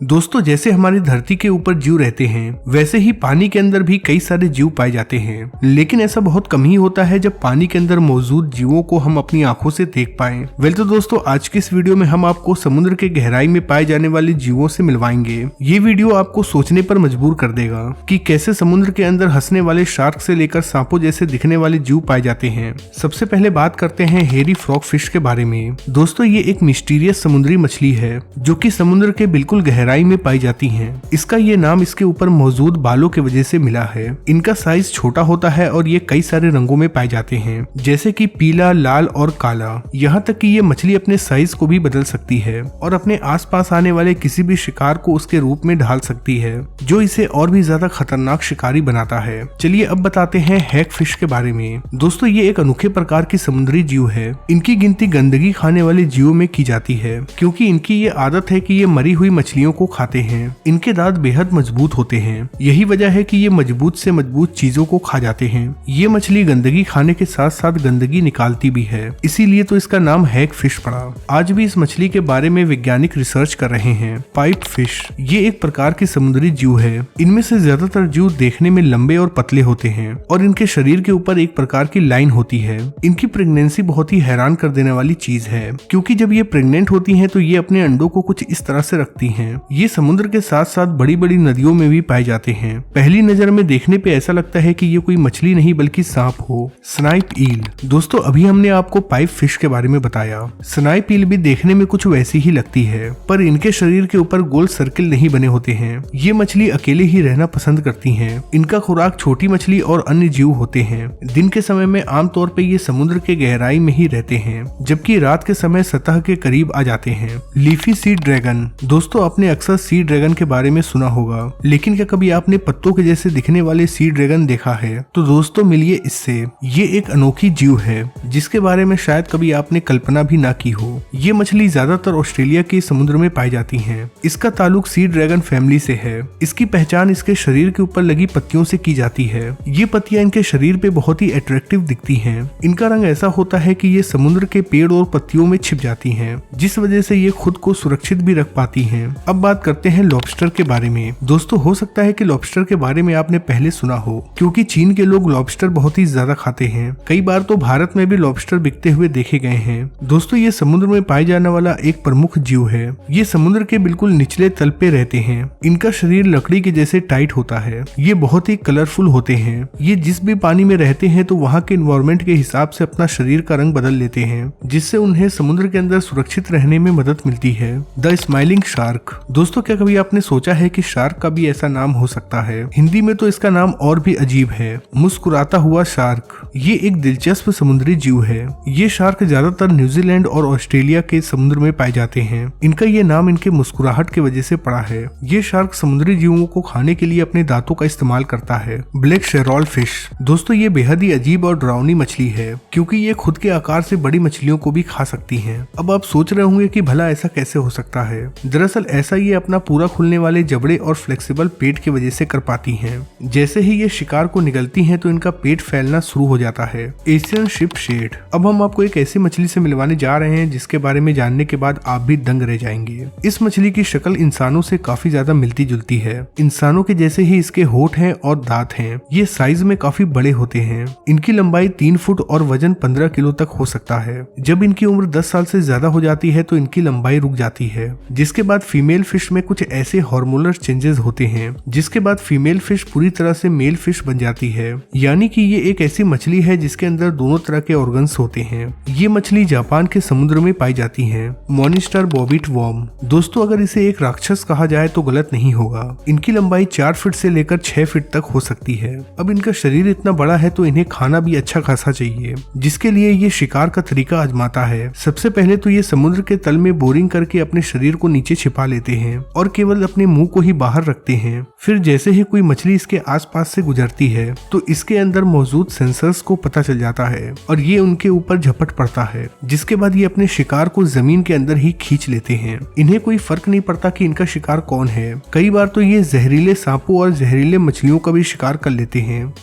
दोस्तों, जैसे हमारी धरती के ऊपर जीव रहते हैं वैसे ही पानी के अंदर भी कई सारे जीव पाए जाते हैं, लेकिन ऐसा बहुत कम ही होता है जब पानी के अंदर मौजूद जीवों को हम अपनी आंखों से देख पाएं। वेल तो दोस्तों, आज की इस वीडियो में हम आपको समुद्र के गहराई में पाए जाने वाले जीवों से मिलवाएंगे। ये वीडियो आपको सोचने पर मजबूर कर देगा कि कैसे समुद्र के अंदर हंसने वाले शार्क से लेकर सांपों जैसे दिखने वाले जीव पाए जाते हैं। सबसे पहले बात करते हैं हेरी फ्रॉग फिश के बारे में। दोस्तों, ये एक मिस्टीरियस समुद्री मछली है जो कि समुद्र के बिल्कुल गहराई में पाई जाती हैं। इसका ये नाम इसके ऊपर मौजूद बालों की वजह से मिला है। इनका साइज छोटा होता है और ये कई सारे रंगों में पाए जाते हैं, जैसे कि पीला, लाल और काला। यहाँ तक कि ये मछली अपने साइज को भी बदल सकती है और अपने आसपास आने वाले किसी भी शिकार को उसके रूप में ढाल सकती है, जो इसे और भी ज्यादा खतरनाक शिकारी बनाता है। चलिए अब बताते हैं हैग फिश के बारे में। दोस्तों, ये एक अनोखे प्रकार की समुद्री जीव है। इनकी गिनती गंदगी खाने वाले जीवों में की जाती है, क्योंकि इनकी ये आदत है कि ये मरी हुई मछलियों को खाते हैं। इनके दांत बेहद मजबूत होते हैं, यही वजह है कि ये मजबूत से मजबूत चीजों को खा जाते हैं। ये मछली गंदगी खाने के साथ साथ गंदगी निकालती भी है, इसीलिए तो इसका नाम हैग फिश पड़ा। आज भी इस मछली के बारे में वैज्ञानिक रिसर्च कर रहे हैं। पाइप फिश, ये एक प्रकार की समुद्री जीव है। इनमें से ज्यादातर जीव देखने में लंबे और पतले होते हैं और इनके शरीर के ऊपर एक प्रकार की लाइन होती है। इनकी प्रेगनेंसी बहुत ही हैरान कर देने वाली चीज है, क्योंकि जब ये प्रेग्नेंट होती हैं तो ये अपने अंडों को कुछ इस तरह से रखती हैं। ये समुद्र के साथ साथ बड़ी बड़ी नदियों में भी पाए जाते हैं। पहली नजर में देखने पे ऐसा लगता है कि ये कोई मछली नहीं बल्कि सांप हो। स्नाइप ईल, दोस्तों अभी हमने आपको पाइप फिश के बारे में बताया। स्नाइप ईल भी देखने में कुछ वैसी ही लगती है, पर इनके शरीर के ऊपर गोल सर्किल नहीं बने होते हैं। ये मछली अकेले ही रहना पसंद करती हैं। इनका खुराक छोटी मछली और अन्य जीव होते हैं। दिन के समय में आमतौर पर ये समुद्र के गहराई में ही रहते हैं, जबकि रात के समय सतह के करीब आ जाते हैं। लीफी सी ड्रैगन, दोस्तों आपने अक्सर सी ड्रैगन के बारे में सुना होगा, लेकिन क्या कभी आपने पत्तों के जैसे दिखने वाले सी ड्रैगन देखा है? तो दोस्तों मिलिए इससे। ये एक अनोखी जीव है जिसके बारे में शायद कभी आपने कल्पना भी ना की हो। ये मछली ज्यादातर ऑस्ट्रेलिया के समुद्र में पाई जाती है। इसका ताल्लुक सी ड्रैगन फैमिली से है। इसकी पहचान इसके शरीर के ऊपर लगी पत्तियों से की जाती है। ये पत्तियां इनके शरीर पे बहुत ही अट्रैक्टिव दिखती हैं। इनका रंग ऐसा होता है कि ये समुद्र के पेड़ और पत्तियों में छिप जाती हैं, जिस वजह से ये खुद को सुरक्षित भी रख पाती हैं। अब बात करते हैं लॉबस्टर के बारे में। दोस्तों, हो सकता है कि लॉबस्टर के बारे में आपने पहले सुना हो, क्योंकि चीन के लोग लॉबस्टर बहुत ही ज्यादा खाते हैं। कई बार तो भारत में भी लॉबस्टर बिकते हुए देखे गए हैं। दोस्तों, ये समुद्र में पाए जाने वाला एक प्रमुख जीव है। ये समुद्र के बिल्कुल निचले तल पे रहते हैं। इनका शरीर लकड़ी के जैसे टाइट होता है। ये बहुत ही कलरफुल होते हैं। ये जिस भी पानी में रहते हैं तो वहाँ के एनवायरमेंट के हिसाब से अपना शरीर का रंग बदल लेते हैं, जिससे उन्हें समुद्र के अंदर सुरक्षित रहने में मदद मिलती है। द स्माइलिंग शार्क, दोस्तों क्या कभी आपने सोचा है कि शार्क का भी ऐसा नाम हो सकता है? हिंदी में तो इसका नाम और भी अजीब है, मुस्कुराता हुआ शार्क। ये एक दिलचस्प समुद्री जीव है। ये शार्क ज्यादातर न्यूजीलैंड और ऑस्ट्रेलिया के समुद्र में पाए जाते हैं। इनका ये नाम इनके मुस्कुराहट की वजह से पड़ा है। ये शार्क समुद्री जीवों को खाने के लिए अपने दांतों का इस्तेमाल करता है। ब्लैक शेरॉल फिश, दोस्तों ये बेहद ही अजीब और डरावनी मछली है, क्योंकि ये खुद के आकार से बड़ी मछलियों को भी खा सकती है। अब आप सोच रहे होंगे कि भला ऐसा कैसे हो सकता है? दरअसल ऐसा ये अपना पूरा खुलने वाले जबड़े और फ्लेक्सिबल पेट की वजह से कर पाती हैं। जैसे ही ये शिकार को निगलती हैं तो इनका पेट फैलना शुरू हो जाता है। एशियन शिप शेड, अब हम आपको एक ऐसी मछली से मिलवाने जा रहे हैं जिसके बारे में जानने के बाद आप भी दंग रह जाएंगे। इस मछली की शक्ल इंसानों से काफी ज्यादा मिलती जुलती है। इंसानों के जैसे ही इसके होंठ हैं और दांत हैं। ये साइज में काफी बड़े होते हैं। इनकी लंबाई 3 फुट और वजन 15 किलो तक हो सकता है। जब इनकी उम्र 10 साल से ज्यादा हो जाती है तो इनकी लंबाई रुक जाती है, जिसके बाद फीमेल फिश में कुछ ऐसे हार्मोनल चेंजेस होते हैं, जिसके बाद फीमेल फिश पूरी तरह से मेल फिश बन जाती है। यानी कि ये एक ऐसी मछली है जिसके अंदर दोनों तरह के ऑर्गन्स होते हैं। ये मछली जापान के समुद्र में पाई जाती है। मॉनिस्टर बॉबिट वॉर्म, दोस्तों अगर इसे एक राक्षस कहा जाए तो गलत नहीं होगा। इनकी लंबाई 4 फीट से लेकर 6 फीट तक हो सकती है। अब इनका शरीर इतना बड़ा है तो इन्हें खाना भी अच्छा खासा चाहिए, जिसके लिए ये शिकार का तरीका आजमाता है। सबसे पहले तो ये समुद्र के तल में बोरिंग करके अपने शरीर को नीचे छिपा लेते हैं और केवल अपने मुंह को ही बाहर रखते हैं। फिर जैसे ही कोई मछली इसके आसपास से गुजरती है तो इसके अंदर मौजूद सेंसर्स को पता चल जाता है और ये उनके ऊपर झपट पड़ता है, जिसके बाद ये अपने शिकार को जमीन के अंदर ही खींच लेते हैं। इन्हें कोई फर्क नहीं पड़ता कि इनका शिकार कौन है। कई बार तो ये जहरीले सांपों और जहरीले मछलियों का भी शिकार कर लेते हैं।